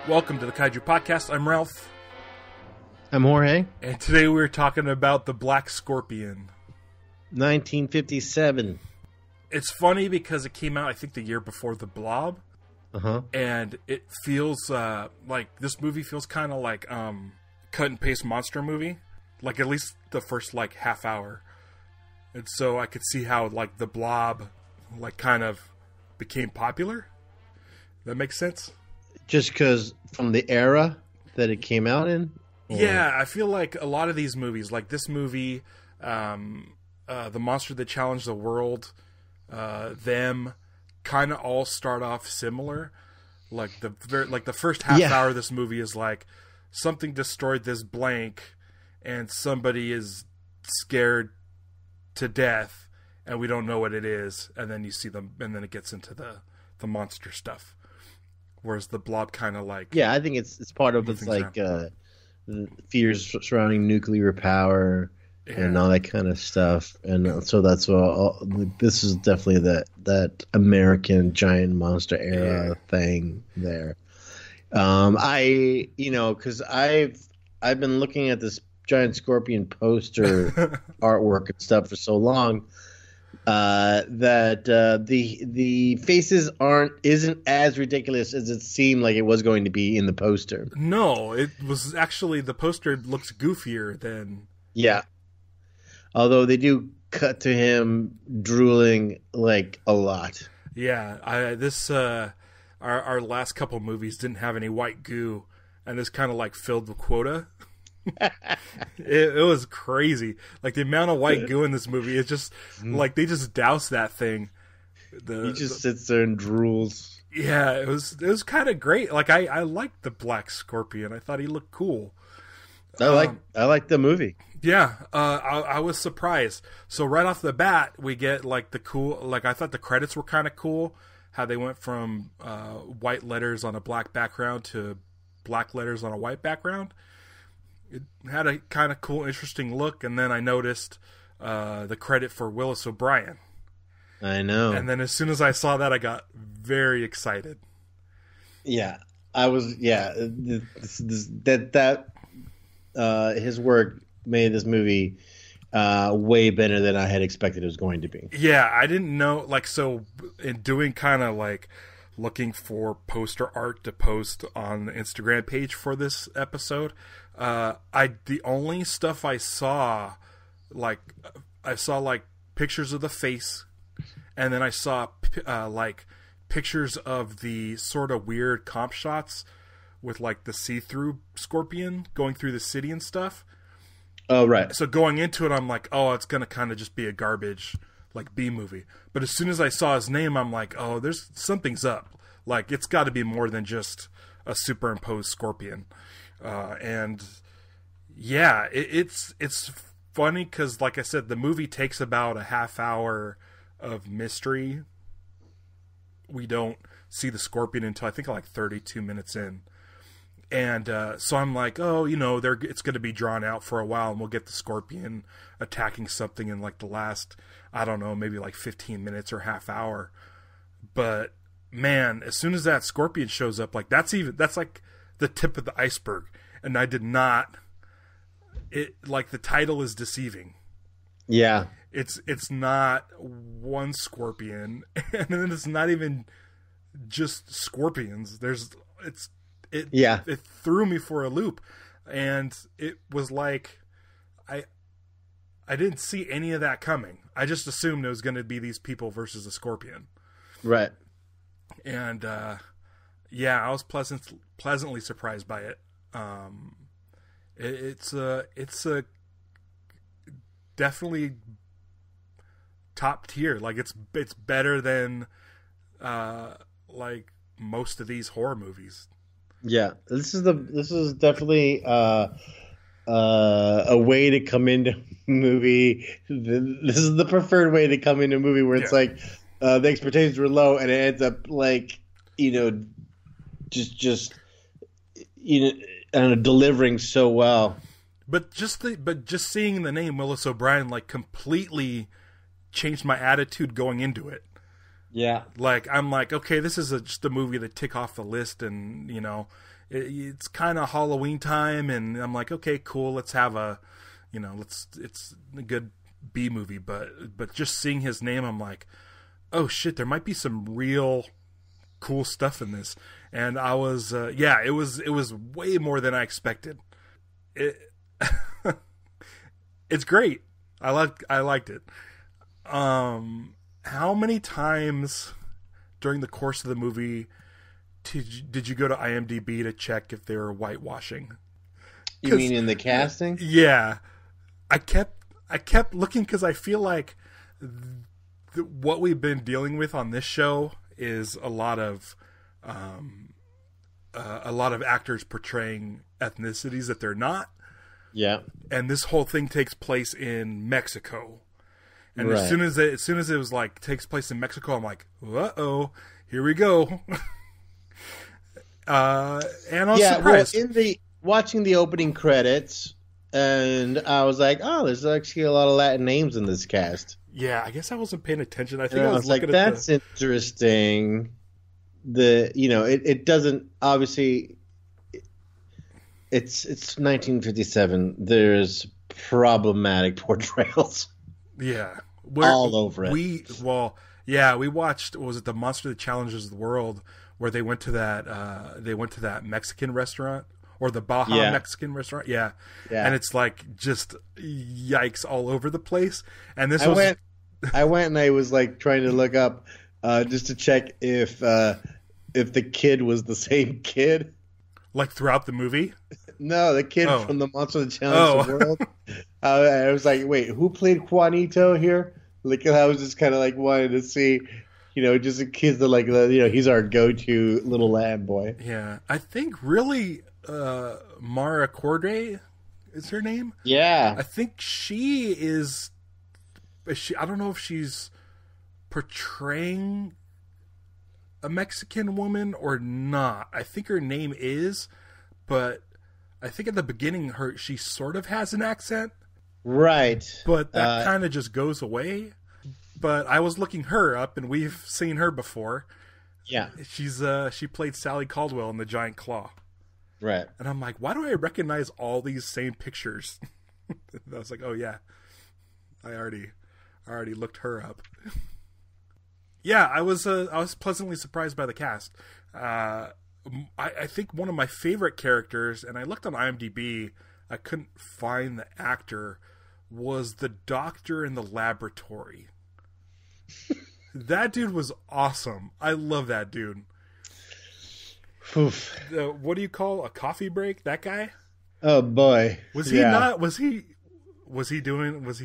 Welcome to the Kaiju Podcast. I'm Ralph. I'm Jorge. And today we're talking about the Black Scorpion. 1957. It's funny because it came out, I think, the year before The Blob. Uh-huh. And it feels like this movie feels kind of like cut and paste monster movie. Like at least the first like half hour. And so I could see how like The Blob like kind of became popular. That makes sense? Just because from the era that it came out in? Or? Yeah, I feel like a lot of these movies, like this movie, The Monster That Challenged the World, them, kind of all start off similar. Like the first half hour of this movie is like something destroyed this blank, and somebody is scared to death, and we don't know what it is. And then you see them, and then it gets into the monster stuff. Whereas the Blob kind of like... Yeah, I think it's part of it's like the fears surrounding nuclear power and all that kind of stuff. And so that's all this is definitely that American giant monster era thing there. Because I've been looking at this giant scorpion poster artwork and stuff for so long. That the faces isn't as ridiculous as it seemed like it was going to be in the poster. No, it was actually, the poster looks goofier than... Yeah. Although they do cut to him drooling like a lot. Yeah, our last couple movies didn't have any white goo, and this kind of like filled the quota. it was crazy. Like the amount of white goo in this movie, it's just like they just douse that thing. He just sits there and drools. Yeah, it was kind of great. Like I liked the Black Scorpion. I thought he looked cool. I like the movie. Yeah, I was surprised. So right off the bat, we get like the cool. Like I thought the credits were kind of cool. How they went from white letters on a black background to black letters on a white background. It had a kind of cool, interesting look, and then I noticed the credit for Willis O'Brien. I know. And then as soon as I saw that, I got very excited. Yeah, I was. Yeah, his work made this movie way better than I had expected it was going to be. Yeah, I didn't know. Like, so in doing kind of like looking for poster art to post on the Instagram page for this episode. The only stuff I saw like pictures of the face, and then I saw like pictures of the sort of weird comp shots with like the see-through scorpion going through the city and stuff. Oh, right. So going into it, I'm like, oh, it's going to kind of just be a garbage like B movie. But as soon as I saw his name, I'm like, oh, something's up. Like it's got to be more than just a superimposed scorpion. And yeah, it's funny because, like I said, the movie takes about a half hour of mystery. We don't see the scorpion until I think like 32 minutes in. And so I'm like, oh, it's going to be drawn out for a while, and we'll get the scorpion attacking something in like the last, I don't know, maybe like 15 minutes or half hour. But man, as soon as that scorpion shows up, like that's like the tip of the iceberg. And I did not. Like the title is deceiving. Yeah, it's not one scorpion, and then it's not even just scorpions. It threw me for a loop, and it was like I didn't see any of that coming. I just assumed it was going to be these people versus a scorpion, right? And yeah, I was pleasantly surprised by it. It's a definitely top tier. Like it's better than like most of these horror movies. Yeah, this is definitely a way to come into a movie. This is the preferred way to come into a movie where it's like the expectations were low and it ends up like just delivering so well. But just seeing the name Willis O'Brien like completely changed my attitude going into it. Yeah. Like I'm like, okay, this is just a movie to tick off the list, and it's kind of Halloween time, and I'm like, okay, cool, let's have it's a good B movie, but just seeing his name, I'm like, oh shit, there might be some real cool stuff in this. And I was, it was way more than I expected. It's great. I liked it. How many times during the course of the movie did you go to IMDb to check if they were whitewashing? You mean in the casting? Yeah. I kept looking because I feel like what we've been dealing with on this show is a lot of actors portraying ethnicities that they're not. Yeah. And this whole thing takes place in Mexico. And right. as soon as it was like takes place in Mexico, I'm like, uh-oh, here we go. And I was surprised. Well, watching the opening credits, and I was like, oh, there's actually a lot of Latin names in this cast. Yeah, I guess I wasn't paying attention. I think I was like, looking that's interesting. It doesn't, obviously, it's 1957. There's problematic portrayals. Yeah. All over it. We watched, was it The Monster That Challenges the World, where they went to that Mexican restaurant, or the Baja Mexican restaurant. Yeah. And it's like just yikes all over the place. And I went and I was like trying to look up just to check if the kid was the same kid. Like throughout the movie? No, the kid from the Monster That Challenged the World. I was like, wait, who played Juanito here? Like, I was just kind of like wanting to see, just the kids that like, he's our go-to little Latin boy. Yeah, I think really Mara Cordray is her name. Yeah, I think she is. I don't know if she's portraying a Mexican woman or not. I think her name is, but I think at the beginning she sort of has an accent. Right. But that kind of just goes away. But I was looking her up, and we've seen her before. Yeah. She played Sally Caldwell in The Giant Claw. Right. And I'm like, why do I recognize all these same pictures? I was like, oh yeah, I already looked her up. Yeah, I was pleasantly surprised by the cast. I think one of my favorite characters, and I looked on IMDb, I couldn't find the actor, was the doctor in the laboratory. That dude was awesome. I love that dude. What do you call a coffee break? That guy? Oh boy. Was he not? Was he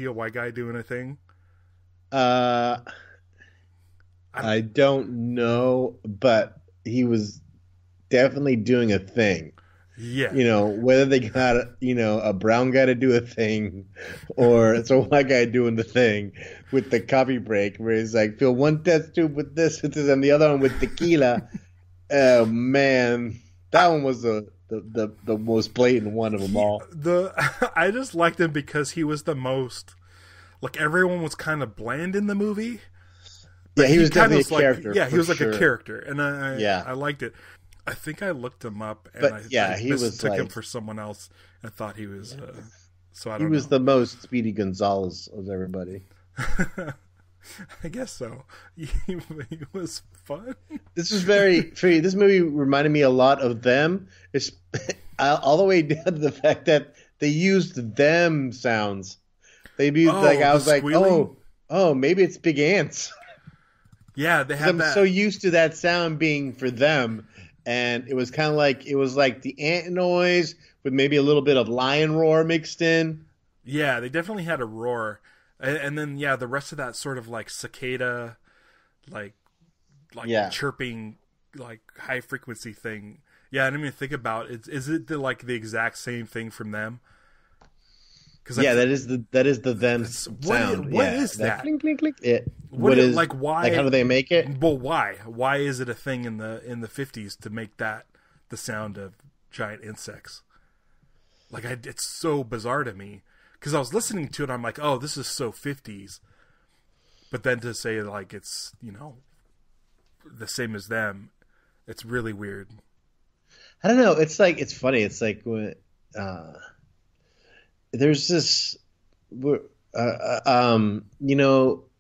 a white guy doing a thing? I don't know, but he was definitely doing a thing. Yeah. Whether they got, a brown guy to do a thing or it's a white guy doing the thing with the coffee break where he's like, fill one test tube with this, and the other one with tequila. Oh, man. That one was the most blatant one of them all. I just liked him because he was the most, like, everyone was kind of bland in the movie. Yeah, he was definitely a character. Yeah, he was like a character, and I liked it. I think I looked him up, and I took him for someone else and thought he was. So I don't know. He was the most Speedy Gonzalez of everybody. I guess so. He was fun. This movie reminded me a lot of Them. It's all the way down to the fact that they used them sounds. They used I was like, squealing? oh, maybe it's big ants. Yeah, they have that. I'm so used to that sound being for them, and it was kind of like the ant noise with maybe a little bit of lion roar mixed in. Yeah, they definitely had a roar, and then the rest of that sort of like cicada, like chirping, like high frequency thing. Yeah, I didn't even think about it. Is it the exact same thing from Them? That is the them sound. What is that? Clink, clink, clink. Why? Like, how do they make it? Well, why? Why is it a thing in the 50s to make that the sound of giant insects? Like, it's so bizarre to me because I was listening to it. I'm like, oh, this is so 50s. But then to say like it's the same as Them, it's really weird. I don't know. It's like it's funny. It's like when there's this,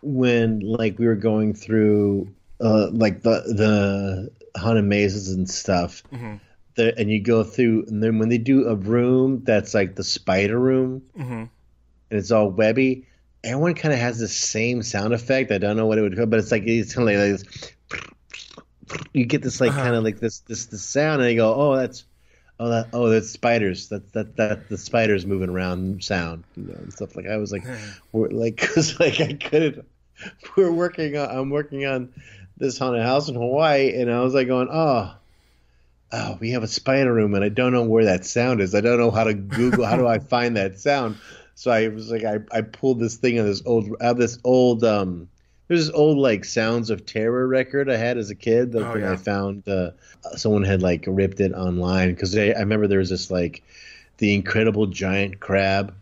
when like we were going through like the haunted mazes and stuff, and you go through, and then when they do a room that's like the spider room, and it's all webby, everyone kind of has the same sound effect. I don't know what it would call, but it's kind of like this. You get this like kind of like this sound, and you go, that's spiders. That's the spiders moving around sound, and stuff like. I was like, because like I couldn't. I'm working on this haunted house in Hawaii, and I was like going, oh, we have a spider room, and I don't know where that sound is. I don't know how to Google. How do I find that sound? So I was like, I pulled this thing on this old there's this old like Sounds of Terror record I had as a kid that I found someone had like ripped it online, because I remember there was this like the Incredible Giant Crab.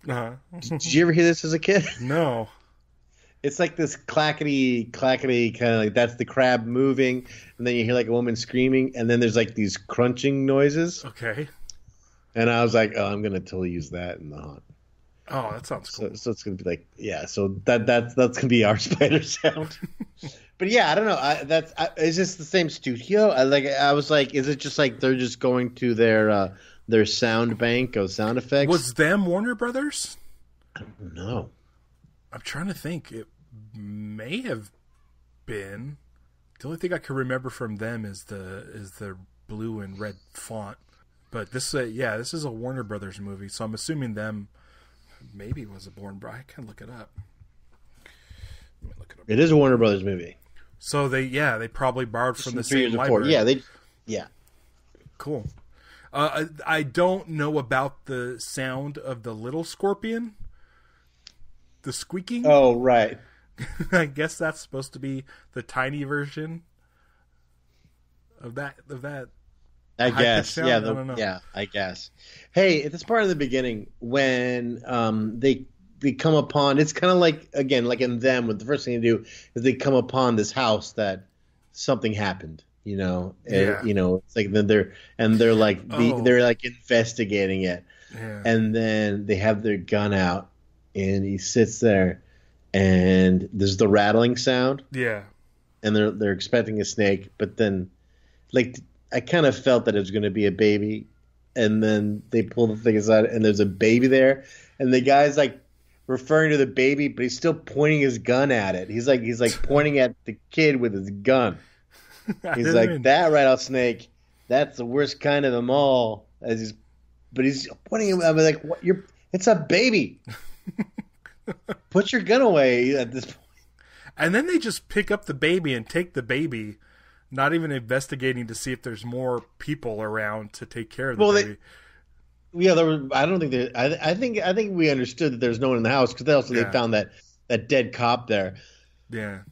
Did you ever hear this as a kid? No. It's like this clackety kind of like, that's the crab moving, and then you hear like a woman screaming, and then there's like these crunching noises. Okay. And I was like, oh, I'm gonna totally use that in the haunt. Oh, that sounds cool. So it's gonna be like, yeah. So that's gonna be our spider sound. But yeah, I don't know. Is this the same studio? I was like, is it just like they're just going to their sound bank of sound effects? Was them Warner Brothers? I don't know. I'm trying to think. It may have been. The only thing I can remember from them is the blue and red font. But this is a Warner Brothers movie, so I'm assuming them. Maybe it was a Born Bride. I can look it up. Let me look it up. It is a Warner Brothers movie. So they probably borrowed from the same library. Yeah. Cool. I don't know about the sound of the little scorpion. The squeaking. Oh, right. I guess that's supposed to be the tiny version of that. I guess. Yeah, I don't know. Yeah, I guess. Hey, at this part of the beginning, when they come upon, it's kind of like, again, like in them, what the first thing they do is they come upon this house that something happened, Yeah. It's like they're like they're like investigating it. Yeah. And then they have their gun out, and he sits there, and there's the rattling sound. Yeah. And they're expecting a snake, but then like I kind of felt that it was going to be a baby, and then they pull the thing aside, and there's a baby there, and the guy's like referring to the baby, but he's still pointing his gun at it. He's like pointing at the kid with his gun. He's like, that rattlesnake, that's the worst kind of them all. But he's pointing him. I'm like, what? It's a baby. Put your gun away at this point. And then they just pick up the baby and take the baby. Not even investigating to see if there's more people around to take care of the baby. I don't think there. I think we understood that there's no one in the house, because they found that dead cop there. Yeah.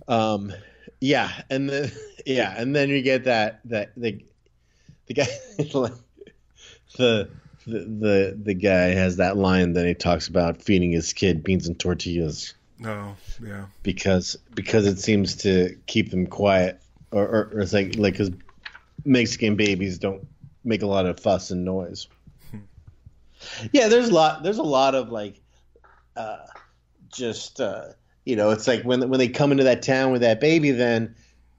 Yeah, and then you get that the guy the guy has that line that he talks about feeding his kid beans and tortillas. Oh, yeah. Because it seems to keep them quiet. Or it's like because Mexican babies don't make a lot of fuss and noise. Yeah, there's a lot of like it's like when they come into that town with that baby, then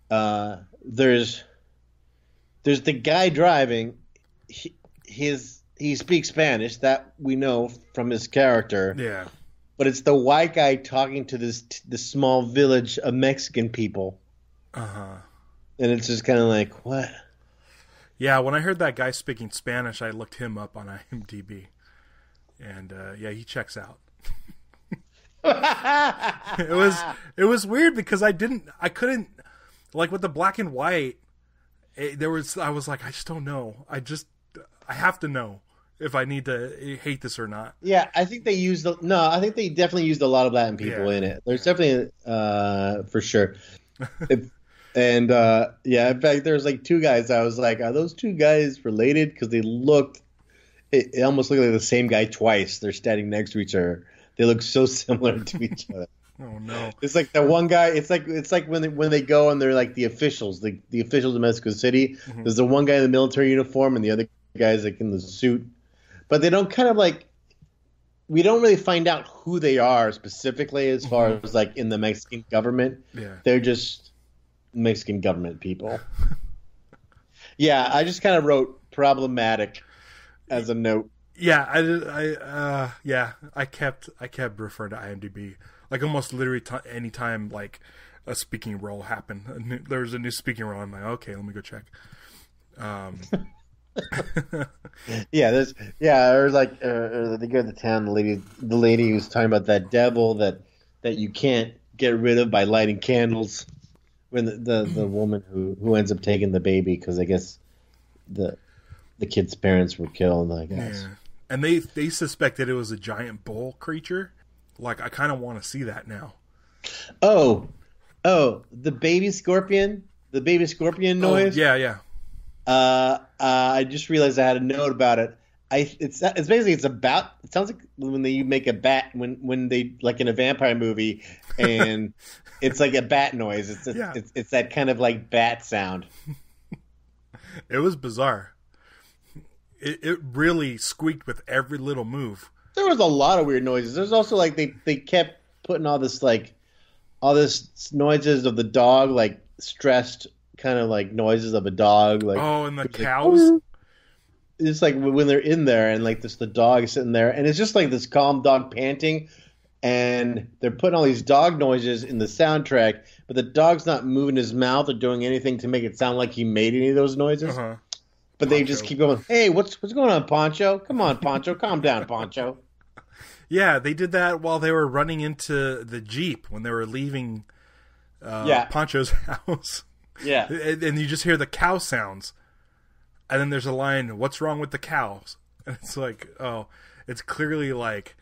there's the guy driving. He speaks Spanish, that we know from his character. Yeah. But it's the white guy talking to this small village of Mexican people. Uh-huh. And it's just kind of like, what? Yeah, when I heard that guy speaking Spanish, I looked him up on IMDb. And he checks out. It was weird because I couldn't, like with the black and white, I was like, I just don't know. I have to know if I need to hate this or not. Yeah, I think they definitely used a lot of Latin people in it. There's definitely, for sure. In fact, there's like two guys. I was like, are those two guys related? Because they it almost looked like the same guy twice. They're standing next to each other. They look so similar to each other. Oh no. It's like that one guy. It's like when they go and they're like the officials, the officials of Mexico City. Mm-hmm. There's the one guy in the military uniform and the other guy's like in the suit, but they don't kind of like. We don't really find out who they are specifically as far as like in the Mexican government. Yeah. They're just Mexican government people. Yeah, I just kind of wrote problematic as a note. Yeah, I kept referring to IMDb like almost literally any time like a speaking role happened. There was a new speaking role. I'm like, okay, let me go check. Or like they go to the town. The lady who's talking about that devil that you can't get rid of by lighting candles. When the woman who ends up taking the baby because I guess the kid's parents were killed. I guess. Yeah. And they suspected it was a giant bull creature. Like I kind of want to see that now. Oh, the baby scorpion noise. Oh, yeah. I just realized I had a note about it. It sounds like when they make a bat when they like in a vampire movie and it's like a bat noise. It's that kind of like bat sound. It was bizarre. It really squeaked with every little move. There was a lot of weird noises. There's also like they kept putting all this noises of the dog, like stressed kind of like noises of a dog, like and the cows. Like, it's like when they're in there and like the dog is sitting there and it's just like this calm dog panting, and they're putting all these dog noises in the soundtrack, but the dog's not moving his mouth or doing anything to make it sound like he made any of those noises. Uh-huh. But they just keep going. Hey, what's going on, Poncho? Come on, Poncho, calm down, Poncho. Yeah, they did that while they were running into the Jeep when they were leaving Poncho's house. Yeah. And you just hear the cow sounds. And then there's a line, "What's wrong with the cows?" And it's like, oh, it's clearly like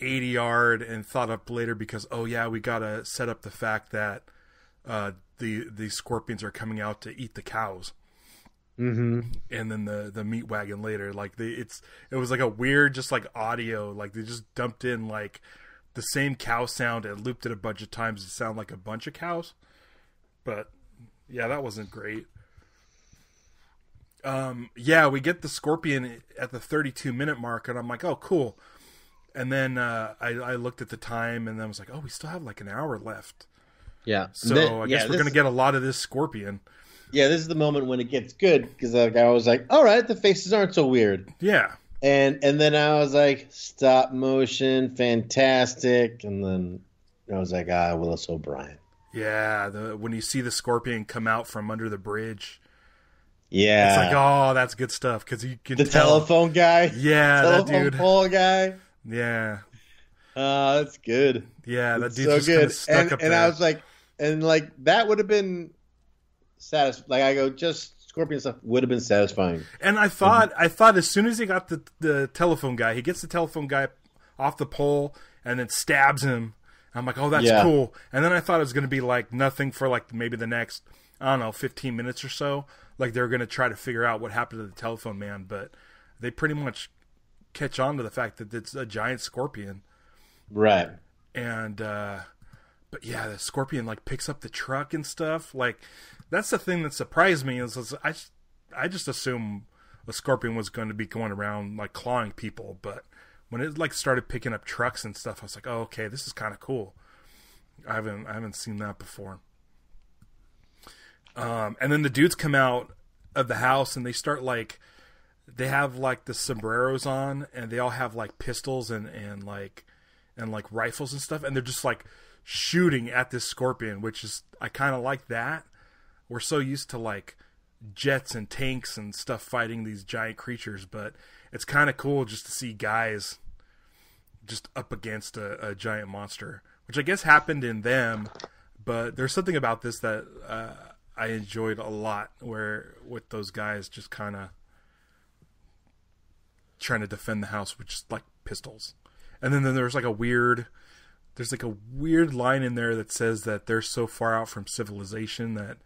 80-yard and thought up later because, oh yeah, we got to set up the fact that the scorpions are coming out to eat the cows. Mm-hmm. And then the meat wagon later, like it was like a weird, just like audio, like they just dumped in like the same cow sound and looped it a bunch of times to sound like a bunch of cows. But yeah, that wasn't great. We get the scorpion at the 32-minute mark, and I'm like, oh, cool. And then I looked at the time, and then I was like, oh, we still have like an hour left. Yeah. So I guess we're going to get a lot of this scorpion. Yeah, this is the moment when it gets good because I was like, all right, the faces aren't so weird. Yeah. And then I was like, stop motion, fantastic. And then I was like, Willis O'Brien. Yeah, when you see the scorpion come out from under the bridge. Yeah. It's like, oh, that's good stuff because you can tell. The telephone guy? Yeah, that dude. Telephone pole guy? Yeah. That's good. Yeah, that it's dude's so just good. kind of stuck up there. And I was like, that would have been satisfying. Like I go, just scorpion stuff would have been satisfying. And I thought as soon as he got the telephone guy, he gets the telephone guy off the pole and then stabs him. I'm like, oh, that's cool. And then I thought it was going to be like nothing for like maybe the next, I don't know, 15 minutes or so. Like they were going to try to figure out what happened to the telephone man, but they pretty much catch on to the fact that it's a giant scorpion. Right. And, but yeah, the scorpion like picks up the truck and stuff. Like that's the thing that surprised me is I just assumed a scorpion was going to be going around like clawing people, but when it like started picking up trucks and stuff, I was like, oh, okay, this is kind of cool. I haven't seen that before. And then the dudes come out of the house and they start like, they have like the sombreros on and they all have like pistols and rifles and stuff. And they're just like shooting at this scorpion, which is, I kind of like that. We're so used to like jets and tanks and stuff fighting these giant creatures, but it's kind of cool just to see guys just up against a giant monster, which I guess happened in them, but there's something about this that I enjoyed a lot, where with those guys just kind of trying to defend the house with just like pistols. And then there's like a weird line in there that says that they're so far out from civilization that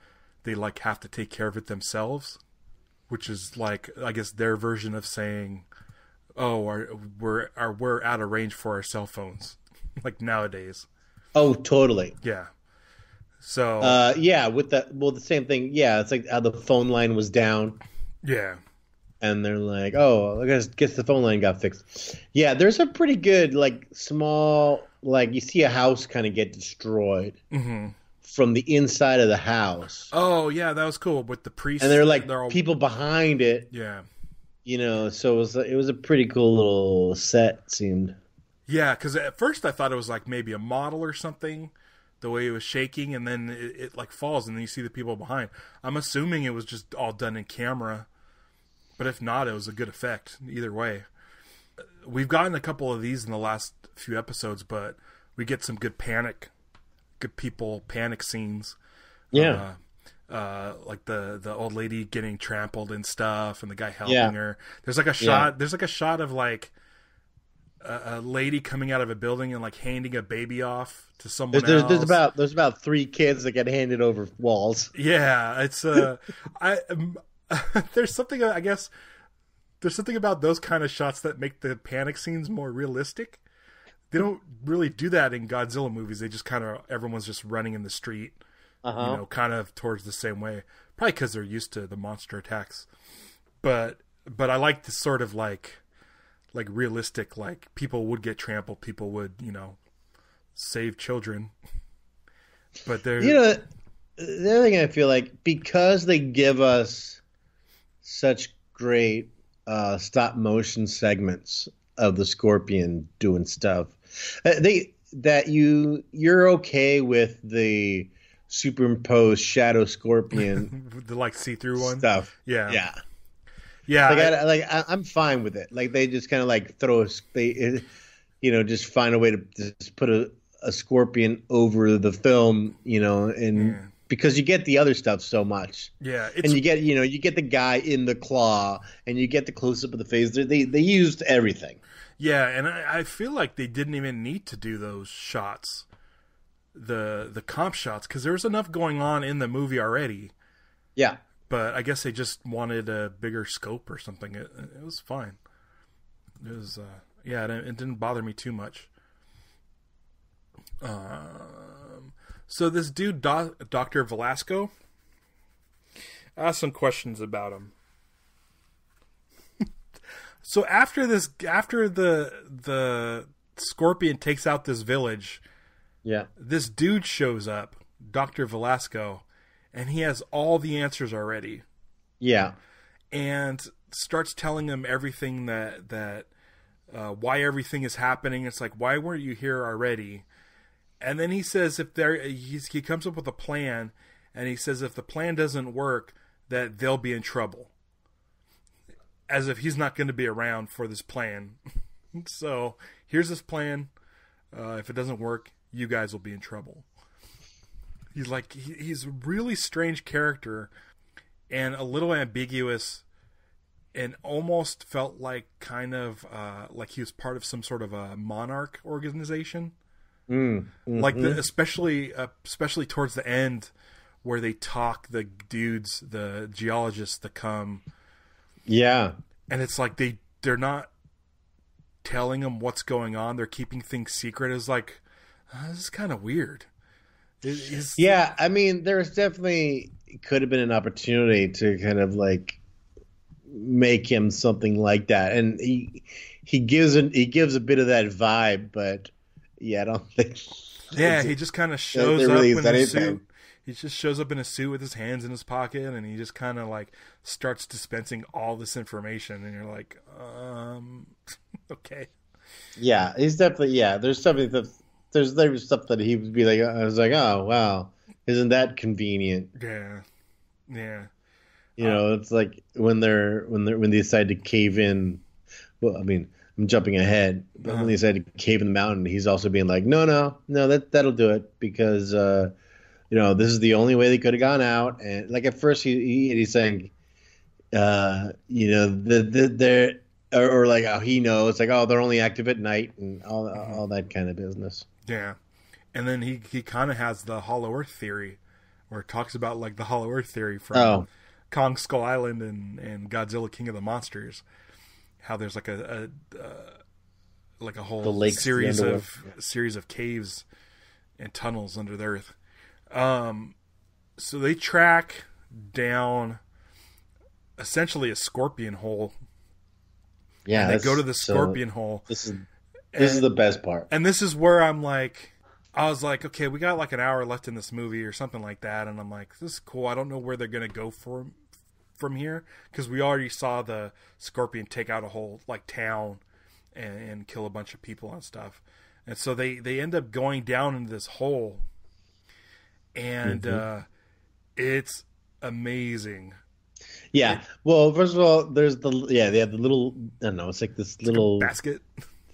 they like have to take care of it themselves, which is like, I guess their version of saying, oh, we're out of range for our cell phones like nowadays. Oh, totally. Yeah. So yeah, with the same thing. Yeah, it's like how the phone line was down, yeah. and they're like, "Oh, I guess the phone line got fixed." Yeah, there's a pretty good like small like you see a house kind of get destroyed from the inside of the house. Oh yeah, that was cool with the priests. And they're like all... people behind it. Yeah. So it was a pretty cool little set. It seemed. Yeah, because at first I thought it was like maybe a model or something, the way it was shaking, and then it like falls, and then you see the people behind. I'm assuming it was just all done in camera, but if not, it was a good effect either way. We've gotten a couple of these in the last few episodes, but we get some good people panic scenes. Yeah. Like the old lady getting trampled and stuff, and the guy helping her. There's like a shot. Yeah. There's like a shot of like a lady coming out of a building and like handing a baby off to someone else. There's about 3 kids that get handed over walls. Yeah, it's there's something, I guess there's something about those kind of shots that make the panic scenes more realistic. They don't really do that in Godzilla movies. They just kind of everyone's just running in the street, kind of towards the same way. Probably because they're used to the monster attacks. But I like this sort of like realistic, like people would get trampled, people would, save children. But they're... the other thing I feel like, because they give us such great stop motion segments of the Scorpion doing stuff, you're okay with the superimposed shadow Scorpion the like see-through one stuff. Yeah. I'm fine with it. Like they just kind of like just find a way to just put a Scorpion over the film, because you get the other stuff so much. Yeah, and you get the guy in the claw, and you get the close up of the face. They used everything. Yeah, and I feel like they didn't even need to do those shots, the comp shots, because there was enough going on in the movie already. Yeah. But I guess they just wanted a bigger scope or something. It was fine. It was, it didn't bother me too much. So this dude, Dr. Velasco, I have some questions about him. So after the Scorpion takes out this village, this dude shows up, Dr. Velasco, and he has all the answers already. Yeah. And starts telling him everything that why everything is happening. It's like, why weren't you here already? And then he says he comes up with a plan, and he says if the plan doesn't work, that they'll be in trouble. As if he's not going to be around for this plan. So here's this plan. If it doesn't work, you guys will be in trouble. He's like, he's a really strange character and a little ambiguous, and almost felt like kind of like he was part of some sort of a monarch organization. Mm-hmm. Like especially towards the end where they talk the dudes, the geologists that come. Yeah. And it's like they're not telling them what's going on. They're keeping things secret. It's like, this is kind of weird. Yeah, I mean, there was definitely could have been an opportunity to kind of like make him something like that, and he gives a bit of that vibe, but yeah, I don't think. Yeah, he just kind of shows up in his suit. He just shows up in a suit with his hands in his pocket, and he just kind of like starts dispensing all this information, and you're like, okay. Yeah, he's definitely There's something that. There was stuff that he would be like, I was like, oh wow, isn't that convenient? Yeah. It's like when they decide to cave in. Well, I mean, I'm jumping ahead, but when they decide to cave in the mountain, he's also being like, no, that'll do it, because this is the only way they could have gone out. And like at first he's saying, they're or like, oh, he knows, like, oh, they're only active at night and all that kind of business. Yeah. And then he kind of has the Hollow Earth theory, where it talks about like the Hollow Earth theory from Kong Skull Island and Godzilla King of the Monsters. How there's like a whole series of caves and tunnels under the earth. So they track down essentially a scorpion hole. Yeah, and they go to the scorpion hole. This is the best part. And this is where I was like, okay, we got like an hour left in this movie or something like that, and I'm like, this is cool. I don't know where they're gonna go from here, because we already saw the scorpion take out a whole like town and kill a bunch of people and stuff. And so they end up going down into this hole, and it's amazing. Yeah. Well, first of all, there's they have the little, I don't know, it's like this little basket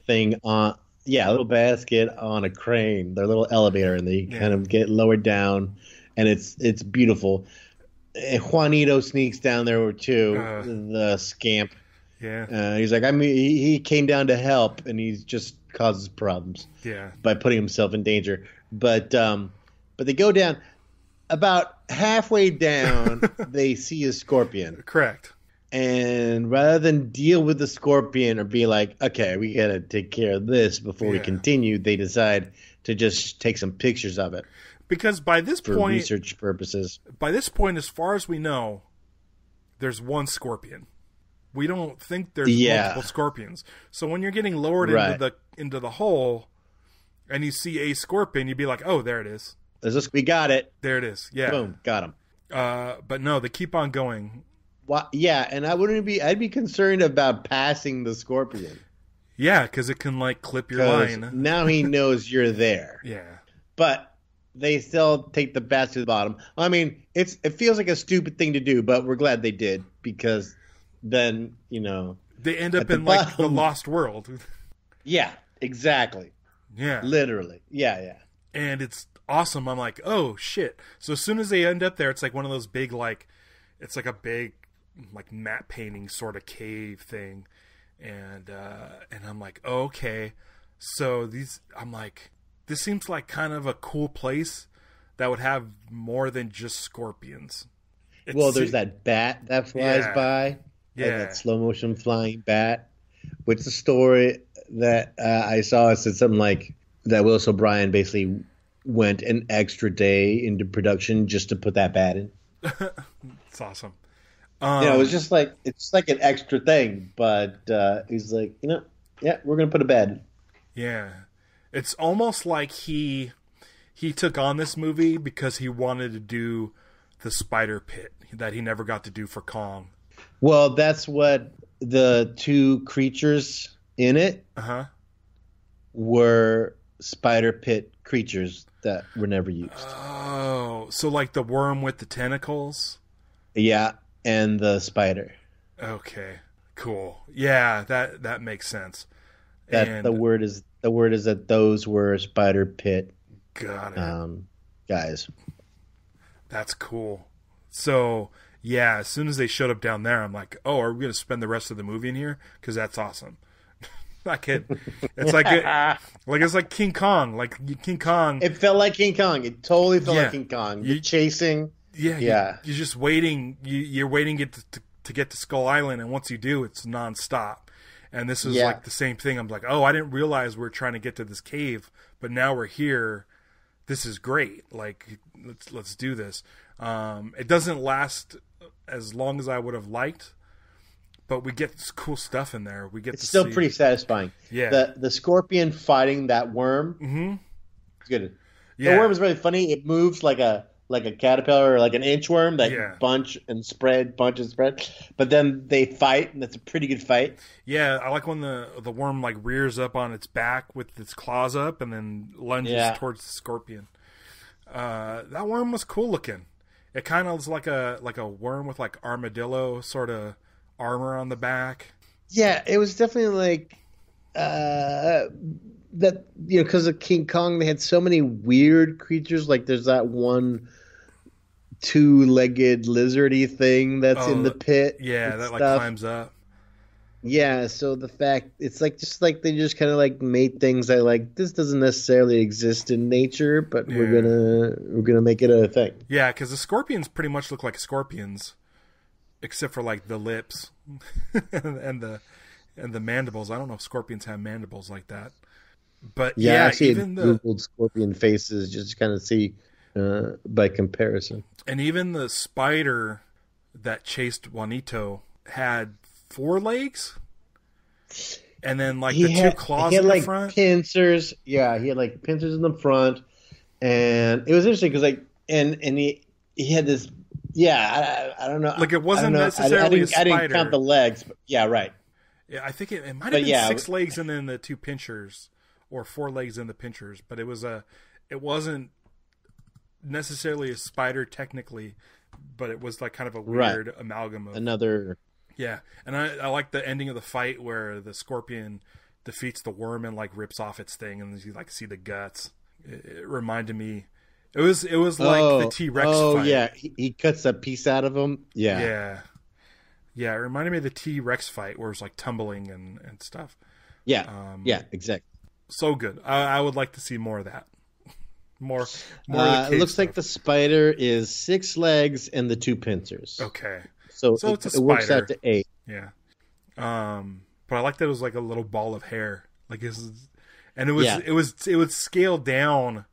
thing on, a little basket on a crane, their little elevator, and they kind of get lowered down, and it's beautiful. And Juanito sneaks down there too, the scamp. Yeah. He's like, he came down to help, and he just causes problems. Yeah. By putting himself in danger. But they go down. About halfway down, they see a scorpion. Correct. And rather than deal with the scorpion or be like, okay, we got to take care of this before we continue, they decide to just take some pictures of it. Because by this for point, research purposes. By this point, as far as we know, there's one scorpion. We don't think there's multiple scorpions. So when you're getting lowered into the hole and you see a scorpion, you'd be like, oh, there it is. We got it. There it is. Yeah. Boom. Got him. But no, they keep on going. Well, yeah, and I'd be concerned about passing the scorpion. Yeah, because it can like clip your line. Now he knows you're there. Yeah. But they still take the bat to the bottom. I mean, it feels like a stupid thing to do, but we're glad they did, because then, they end up in like the lost world. Yeah, exactly. Yeah. Literally. Yeah. And it's awesome. I'm like, oh shit. So as soon as they end up there, it's like one of those big, like, it's like a big, like, matte painting sort of cave thing. And I'm like, oh, okay. So I'm like, this seems like kind of a cool place that would have more than just scorpions. There's that bat that flies by. Yeah. Like that slow motion flying bat. Which the story that I saw said something like that Willis O'Brien basically went an extra day into production just to put that bat in. It's awesome. It's just like an extra thing, but he's like, we're gonna put a bat in. Yeah, it's almost like he took on this movie because he wanted to do the spider pit that he never got to do for Kong. Well, that's what the two creatures in it were, spider pit creatures that were never used. Oh, so like the worm with the tentacles? Yeah, and the spider. Okay, cool. Yeah, that makes sense. The word is that those were spider pit. Got it. Guys. That's cool. So yeah, as soon as they showed up down there, I'm like, oh, are we going to spend the rest of the movie in here? Because that's awesome. Not kidding. It's like it's like King Kong. Like King Kong. It felt like King Kong. It totally felt like King Kong. You're chasing. Yeah. You're just waiting. You're waiting to get to Skull Island, and once you do, it's nonstop. And this is like the same thing. I'm like, oh, I didn't realize we were trying to get to this cave, but now we're here. This is great. Like, let's do this. It doesn't last as long as I would have liked, but we get this cool stuff in there. It's still pretty satisfying. Yeah. The scorpion fighting that worm. Mm-hmm. It's good. Yeah. The worm is really funny. It moves like a caterpillar or like an inchworm that bunch and spread. But then they fight, and that's a pretty good fight. Yeah, I like when the worm like rears up on its back with its claws up and then lunges towards the scorpion. That worm was cool looking. It kind of was like a worm with like armadillo sort of armor on the back. Yeah, it was definitely like that, because of King Kong, they had so many weird creatures. Like there's that one two-legged lizardy thing that's in the pit. Yeah, that like climbs up. Yeah, so the fact it's like just like they just kind of like made things that like this doesn't necessarily exist in nature, but we're gonna make it a thing. Yeah, because the scorpions pretty much look like scorpions, except for like the lips and the mandibles. I don't know if scorpions have mandibles like that. But Yeah, yeah, actually, I even googled scorpion faces just to kind of see by comparison. even the spider that chased Juanito had 4 legs, and then like two claws he had in the like front. pincers. Yeah, he had like pincers in the front, and it was interesting because like and he had this. Yeah, I don't know. Like it wasn't I don't know. necessarily I a spider. didn't count the legs, but yeah, right. Yeah, I think it might have been yeah, 6 legs and then the 2 pinchers, or 4 legs and the pinchers. But it wasn't necessarily a spider technically, but it was like kind of a weird amalgam of another. Yeah, and I like the ending of the fight where the scorpion defeats the worm and like rips off its thing, and you like see the guts. It reminded me. It was like the T-Rex fight. Oh yeah, he cuts a piece out of him. Yeah. It reminded me of the T-Rex fight where it was like tumbling and stuff. Yeah, yeah, exactly. So good. I would like to see more of that. More. Of it looks like the spider is 6 legs and the 2 pincers. Okay. So it's a spider. It works out to 8. Yeah. But I like that it was like a little ball of hair. Like it was scaled down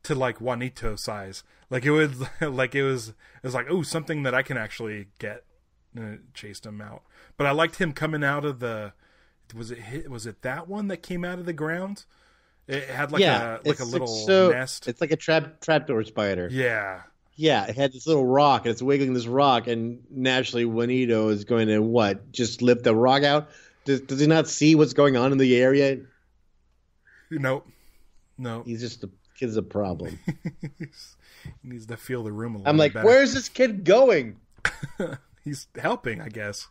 to like Juanito size. Like it was like, oh, something that I can actually get. And it chased him out. But I liked him coming out of the. Was it that one that came out of the ground? It had like a little nest. It's like a trapdoor spider. Yeah. Yeah, it had this little rock, and it's wiggling this rock, and naturally Juanito is going to just lift the rock out? Does he not see what's going on in the area? Nope. He's just the kid's a problem. He needs to feel the room a little I'm like, better. Where's this kid going? He's helping, I guess.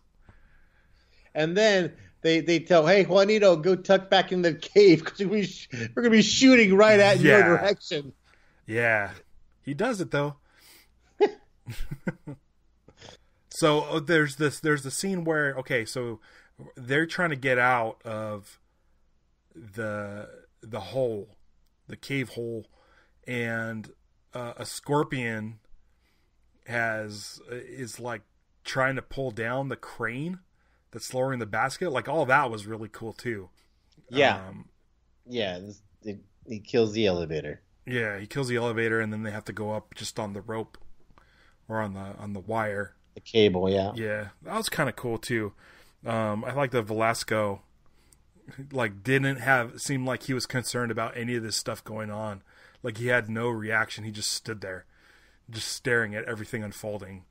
And then they tell, hey, Juanito, go tuck back in the cave because we're going to be shooting right at your direction. Yeah. He does it, though. So there's the scene where, okay, so they're trying to get out of the hole, the cave hole, and a scorpion is like trying to pull down the crane that's lowering the basket. Like all that was really cool too. Yeah. He kills the elevator. Yeah, he kills the elevator, and then they have to go up just on the rope or on the wire. The cable, yeah. Yeah, that was kind of cool too. I like that Velasco didn't seem like he was concerned about any of this stuff going on. Like he had no reaction. He just stood there, just staring at everything unfolding,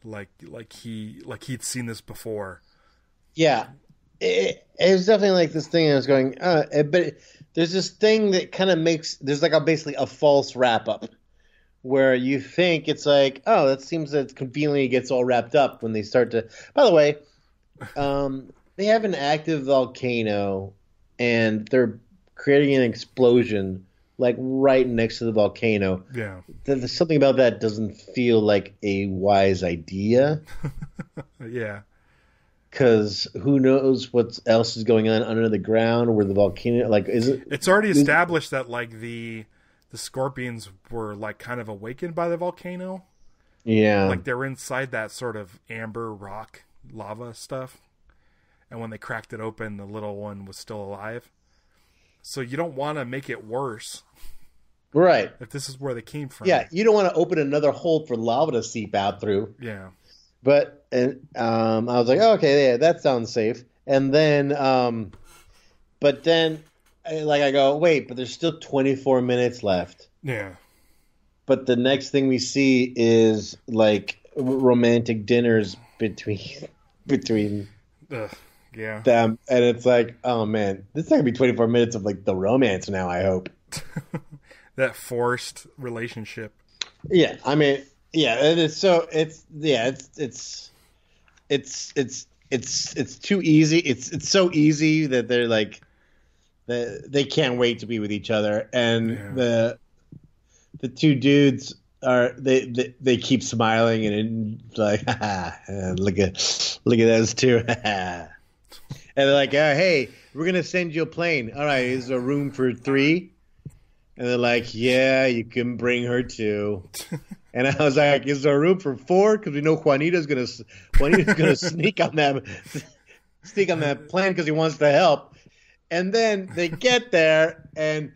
like he'd seen this before. Yeah, it was definitely like this thing. I was going, but there's this thing that kind of there's like basically a false wrap up, where you think it's like, oh, that seems that conveniently gets all wrapped up when they start to. By the way, they have an active volcano, and they're creating an explosion like right next to the volcano. Yeah, there's something about that doesn't feel like a wise idea. Yeah. Because who knows what else is going on under the ground where the volcano, It's already established that like the scorpions were like kind of awakened by the volcano. Yeah. Like they're inside that sort of amber rock lava stuff. And when they cracked it open, the little one was still alive. So you don't want to make it worse. Right. If this is where they came from. Yeah, you don't want to open another hole for lava to seep out through. Yeah. But I was like, oh, okay, yeah, that sounds safe. And then, but then, I go, wait, but there's still 24 minutes left. Yeah. But the next thing we see is like romantic dinners between yeah. them, and it's like, oh man, this is not gonna be 24 minutes of like the romance now. I hope that forced relationship. Yeah, I mean. Yeah, it is. So it's too easy. It's so easy that they're like they can't wait to be with each other, and the two dudes are they keep smiling and it's like look at those two, and they're like, hey, we're gonna send you a plane. All right, is there a room for 3? And they're like, yeah, you can bring her too. And I was like, is there room for 4? Because we know Juanito's gonna sneak on that plane because he wants to help. And then they get there, and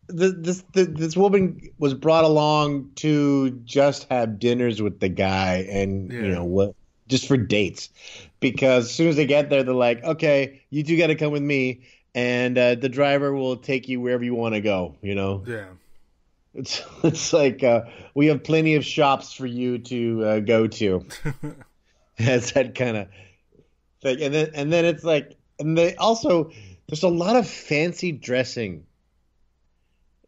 this woman was brought along to just have dinners with the guy, and what, just for dates, because as soon as they get there, they're like, okay, you two got to come with me, and the driver will take you wherever you want to go. Yeah. It's like we have plenty of shops for you to go to. It's that kind of thing, and then it's like, and they also, there's a lot of fancy dressing.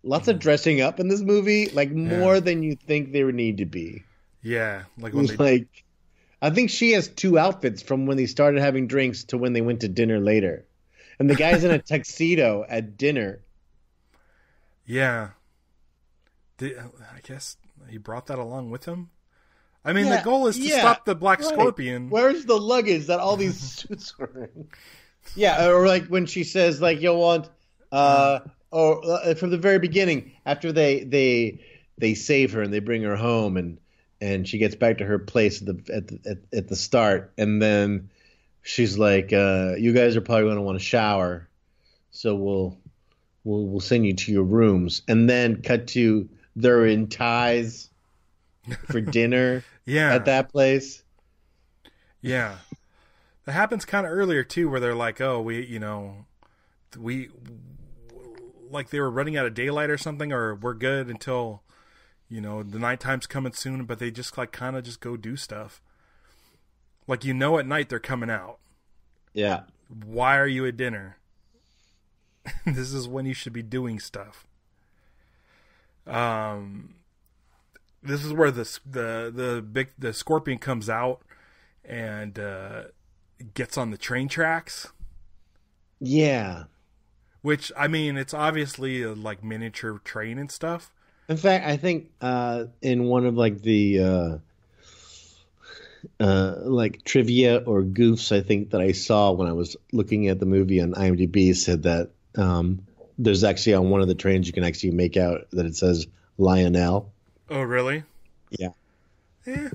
Lots of dressing up in this movie, like more than you think there would need to be. Yeah, like I think she has 2 outfits from when they started having drinks to when they went to dinner later, and the guy's in a tuxedo at dinner. Yeah, I guess he brought that along with him. I mean, the goal is to stop the Black Scorpion. Where's the luggage that all these suits were in? Yeah, or like when she says, like, you'll want. Or from the very beginning, after they save her and they bring her home, and she gets back to her place at the start, and then she's like, "You guys are probably going to want to shower, so we'll send you to your rooms." And then cut to they're in ties for dinner at that place. Yeah, that happens kind of earlier too, where they're like, "Oh, we like they were running out of daylight or something, or we're good until, the nighttime's coming soon," but they just like kind of just go do stuff. Like, at night they're coming out. Yeah. Why are you at dinner? This is when you should be doing stuff. This is where the Scorpion comes out and gets on the train tracks. Yeah. Which, I mean, it's obviously a like miniature train and stuff. In fact, I think in one of like the like trivia or goofs, I think that I saw when I was looking at the movie on IMDb, said that there's actually on one of the trains you can actually make out that it says Lionel. Oh, really? Yeah. Yeah.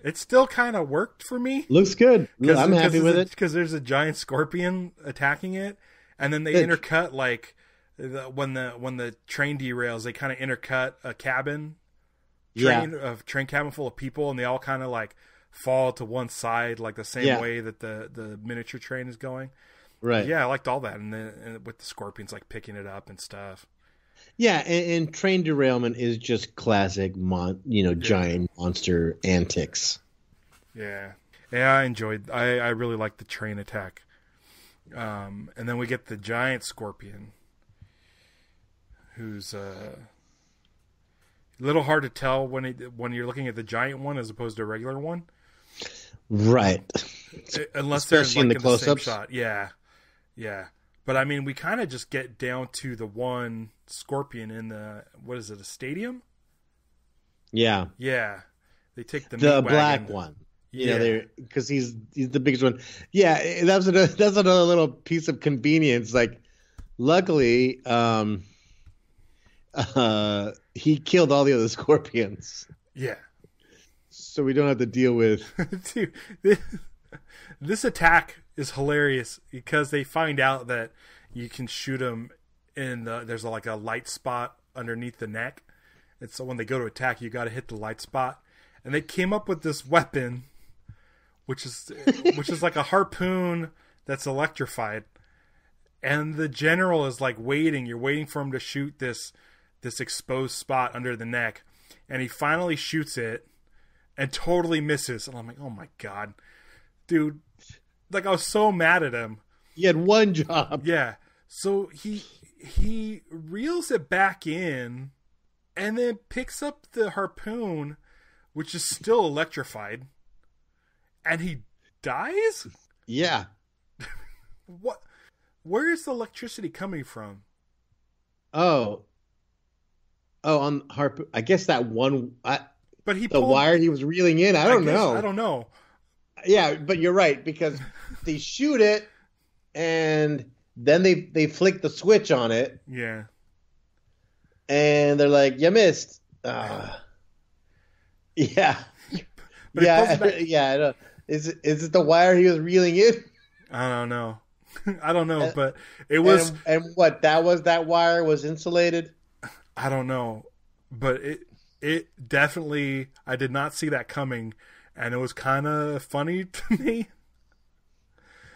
It still kind of worked for me. Looks good. I'm happy with it. Because there's a giant scorpion attacking it. And then they intercut, like, when the train derails, they kind of intercut a cabin, train cabin full of people, and they all kind of like fall to one side, like the same way that the miniature train is going. Right. Yeah, I liked all that, and with the scorpions like picking it up and stuff. Yeah, and train derailment is just classic, giant monster antics. Yeah, I enjoyed. I really liked the train attack. And then we get the giant scorpion, who's a little hard to tell when you're looking at the giant one as opposed to a regular one. Right. Unless especially they're like in the same shot. Yeah. But I mean, we kind of just get down to the one scorpion in the, what is it, a stadium? Yeah. Yeah. They take the black one. Because he's the biggest one. Yeah, that's another little piece of convenience. Like, luckily, he killed all the other scorpions. Yeah. So we don't have to deal with. Dude, this attack is hilarious because they find out that you can shoot him there's like a light spot underneath the neck, and so when they go to attack, you got to hit the light spot. And they came up with this weapon, which is like a harpoon that's electrified, and the general is like waiting. You're waiting for him to shoot this exposed spot under the neck, and he finally shoots it and totally misses. And I'm like, oh my god, dude! Like, I was so mad at him. He had one job. Yeah, so he reels it back in, and then picks up the harpoon, which is still electrified. And he dies? Yeah. What? Where is the electricity coming from? Oh, on harpoon. I guess that one. But the wire he was reeling in. I don't know. I don't know. Yeah, but you're right, because they shoot it, and then they flick the switch on it. Yeah. And they're like, "You missed." Yeah. But yeah. Is it the wire he was reeling in? I don't know. I don't know, but it was. And what that wire was insulated. I don't know, but it definitely. I did not see that coming, and it was kind of funny to me.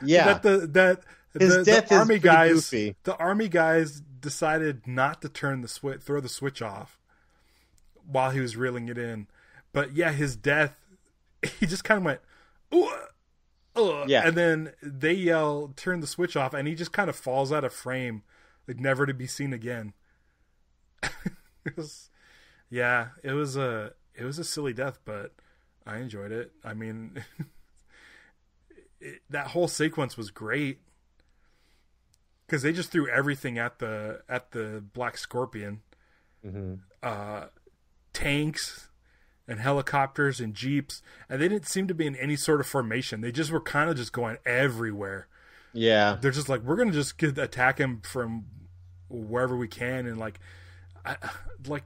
Yeah, that his death the army is pretty guys, goofy. the army guys decided not to throw the switch off while he was reeling it in. But yeah, his death, he just kind of went, ooh, yeah, and then they yell, turn the switch off, and he just kind of falls out of frame, like never to be seen again. It was a silly death, but I enjoyed it. I mean, that whole sequence was great because they just threw everything at the Black Scorpion, tanks and helicopters and jeeps, and they didn't seem to be in any sort of formation. They just were kind of just going everywhere. Yeah, they're just like, we're gonna just attack him from wherever we can, and like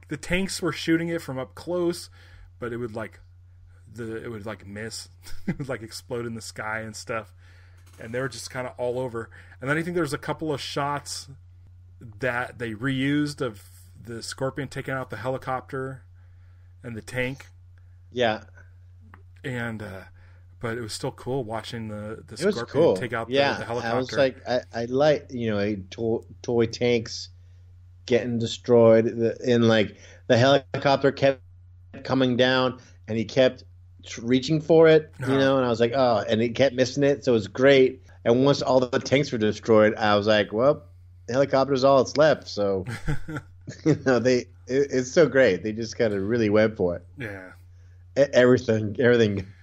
the tanks were shooting it from up close, but it would miss. It would like explode in the sky and stuff, and they were just kind of all over. And then I think there was a couple of shots that they reused of the Scorpion taking out the helicopter and the tank. Yeah, and but it was still cool watching the it was Scorpion cool. take out the helicopter. I was like, I like, toy tanks getting destroyed, and like the helicopter kept coming down, and he kept reaching for it, and I was like, oh, and he kept missing it, so it was great. And once all the tanks were destroyed, I was like, well, the helicopter's all that's left. So it's so great. They just kind of really went for it. Yeah, everything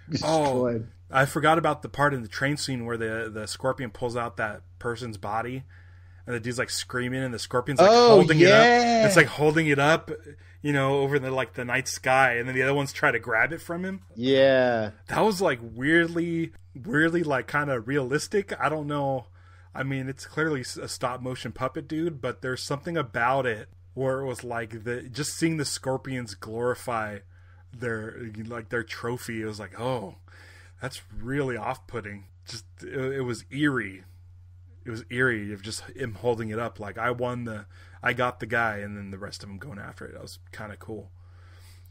destroyed. I forgot about the part in the train scene where the Scorpion pulls out that person's body, and the dude's like screaming, and the Scorpion's like holding it up. It's like holding it up, over the night sky, and then the other ones try to grab it from him. Yeah, that was like weirdly like kind of realistic. I don't know. I mean, it's clearly a stop motion puppet dude, but there's something about it where it was like just seeing the Scorpions glorify their trophy. It was like, oh, that's really off-putting. Just it was eerie. It was eerie of just him holding it up like, I got the guy, and then the rest of them going after it. That was kind of cool.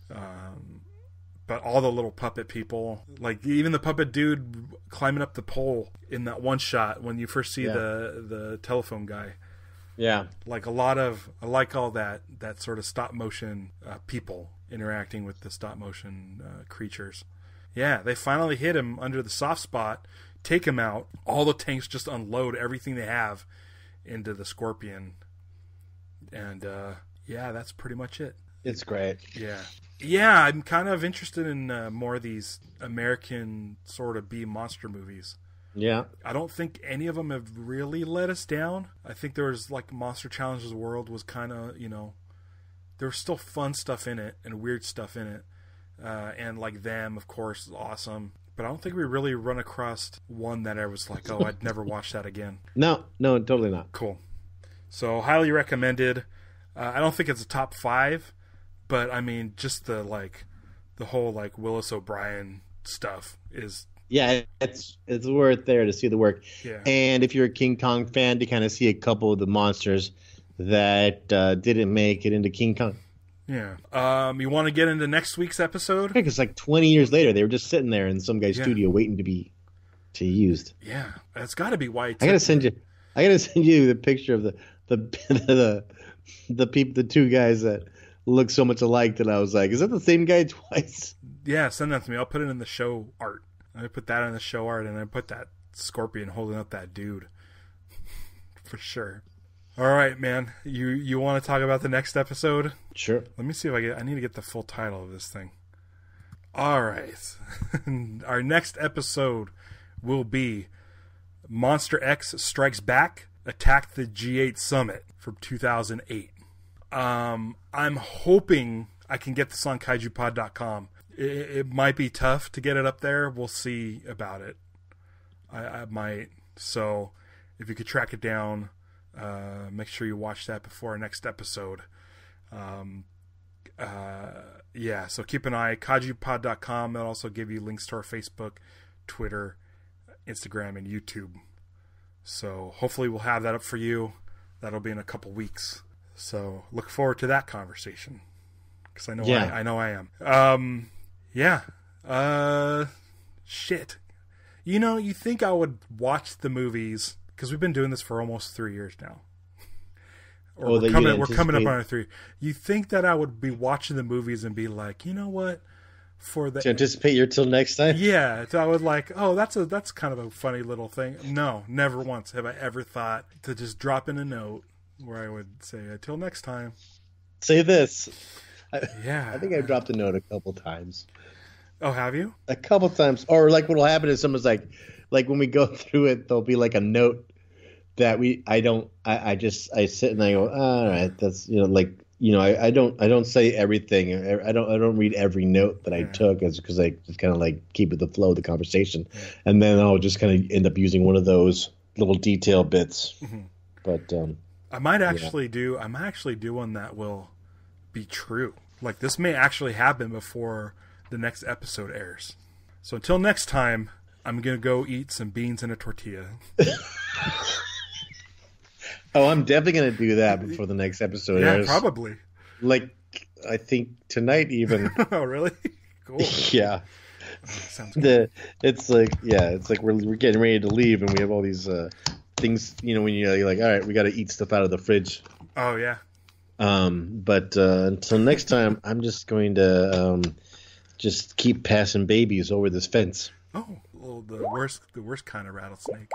But all the little puppet people, like even the puppet dude climbing up the pole in that one shot when you first see the telephone guy. Yeah. Like I like all that sort of stop motion people interacting with the stop motion creatures. Yeah, they finally hit him under the soft spot, take him out. All the tanks just unload everything they have into the Scorpion. And that's pretty much it. It's great. Yeah, I'm kind of interested in more of these American sort of B monster movies. Yeah. I don't think any of them have really let us down. I think there was like Monster Challenges World was kind of, there was still fun stuff in it and weird stuff in it. And like Them, of course, is awesome. But I don't think we really run across one that I was like, oh, I'd never watch that again. No, totally not. Cool. So highly recommended. I don't think it's a top 5, but I mean, just the whole like Willis O'Brien stuff is. Yeah, it's worth there to see the work. Yeah. And if you're a King Kong fan, to kind of see a couple of the monsters that didn't make it into King Kong. Yeah. You want to get into next week's episode? Yeah, because like 20 years later, they were just sitting there in some guy's studio waiting to be used. Yeah, that's got to be why. I gotta send you the picture of the two guys that look so much alike that I was like, is that the same guy twice? Yeah, send that to me. I'll put it in the show art. I put that in the show art, and I put that Scorpion holding up that dude for sure. All right, man. You want to talk about the next episode? Sure. Let me see if I need to get the full title of this thing. All right. Our next episode will be Monster X Strikes Back, Attack the G8 Summit from 2008. I'm hoping I can get this on kaijupod.com. It might be tough to get it up there. We'll see about it. I might. So if you could track it down, make sure you watch that before our next episode. So keep an eye. kaijupod.com. That'll also give you links to our Facebook, Twitter, Instagram, and YouTube. So hopefully we'll have that up for you. That'll be in a couple weeks. So look forward to that conversation. Because I know I am. Shit. You know, you think I would watch the movies, because we've been doing this for almost 3 years now. Or we're coming up on our 3. You think that I would be watching the movies and be like, you know what? To anticipate your till next time? Yeah. So I would like, oh, that's kind of a funny little thing. No, never once have I ever thought to just drop in a note where I would say, until next time. Say this. I think I've dropped a note a couple times. Oh, have you? A couple times. Or like what'll happen is someone's like when we go through it, there'll be like a note that I sit and I go, all right, that's, I don't say everything. I don't read every note that I took because I just kind of like keep it the flow of the conversation. Yeah. And then I'll just kind of end up using one of those little detail bits. Mm-hmm. But I might actually do one that will be true. Like this may actually happen before the next episode airs. So until next time, I'm going to go eat some beans and a tortilla. Oh, I'm definitely going to do that before the next episode airs. Yeah, probably. Like, I think tonight even. Oh, really? Cool. Yeah. Oh, sounds good. It's like we're getting ready to leave and we have all these things, when you're like, all right, we got to eat stuff out of the fridge. Oh, yeah. But until next time, I'm just going to just keep passing babies over this fence. Oh, well, the worst kind of rattlesnake.